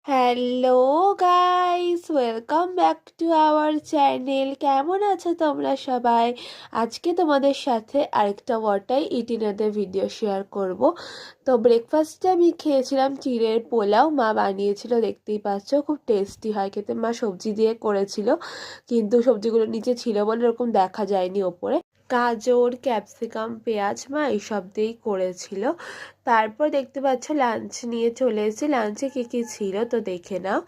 Hello guys, welcome back to our channel. কেমন আছো তোমরা সবাই? আজকে তোমাদের সাথে আরেকটা ওয়াটাই ইটিনাদের ভিডিও শেয়ার করব। তো ব্রেকফাস্টে আমি খেয়েছিলাম চিড়ের পোলাও, মা বানিয়েছিল, দেখতেই পাচ্ছ খুব টেস্টি হয় খেতে। মা সবজি দিয়ে করেছিল, কিন্তু সবজিগুলো নিচে ছিল বলে এরকম দেখা যায়নি ওপরে। গাজর, ক্যাপসিকাম, পেঁয়াজ মা এইসব দিয়েই করেছিল। তারপর দেখতে পাচ্ছ লাঞ্চ নিয়ে চলে এসেছি। লাঞ্চে কী কী ছিল তো দেখে নাও।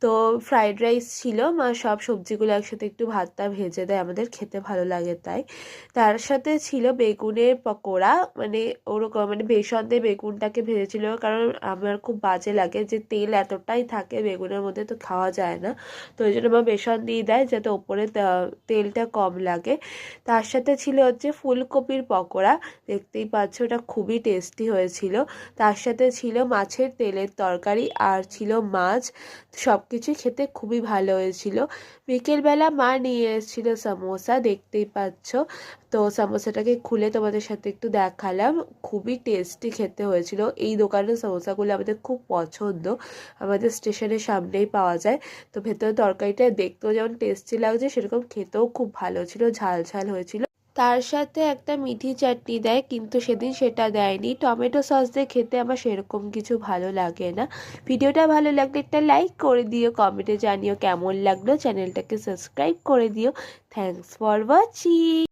তো ফ্রাইড রাইস ছিল, মা সব সবজিগুলো একসাথে একটু ভাতটা ভেজে দেয়, আমাদের খেতে ভালো লাগে তাই। তার সাথে ছিল বেগুনের পকোড়া, মানে ওরকম মানে বেসন দিয়ে বেগুনটাকে ভেজেছিল, কারণ আমার খুব বাজে লাগে যে তেল এতটাই থাকে বেগুনের মধ্যে, তো খাওয়া যায় না। তো ওই জন্য মা বেসন দিয়ে দেয় যাতে ওপরে তেলটা কম লাগে। তার সাথে ছিল হচ্ছে ফুলকপির পকোড়া, দেখতেই পাচ্ছ ওটা খুবই টেস্টি হয়েছিল। তার সাথে ছিল মাছের তেলের তরকারি আর ছিল মাছ। সব কিছুই খেতে খুবই ভালো হয়েছিল। বিকেলবেলা মা নিয়ে এসেছিলো সামোসা, দেখতেই পাচ্ছ। তো সামোসাটাকে খুলে তোমাদের সাথে একটু দেখালাম, খুবই টেস্টি খেতে হয়েছিল। এই দোকানের সমোসাগুলো আমাদের খুব পছন্দ, আমাদের স্টেশনের সামনেই পাওয়া যায়। তো ভেতরে তরকারিটা দেখতেও যেমন টেস্টি লাগছে, সেরকম খেতেও খুব ভালো ছিল, ঝাল ঝাল হয়েছিল। তার সাথে একটা মিঠি চাটনি দেয়, কিন্তু সেদিন সেটা দেয়নি। টমেটো সস দিয়ে খেতে আমার সেরকম কিছু ভালো লাগে না। ভিডিওটা ভালো লাগলে একটা লাইক করে দিও, কমেন্টে জানিও কেমন লাগলো, চ্যানেলটাকে সাবস্ক্রাইব করে দিও। Thanks for watching.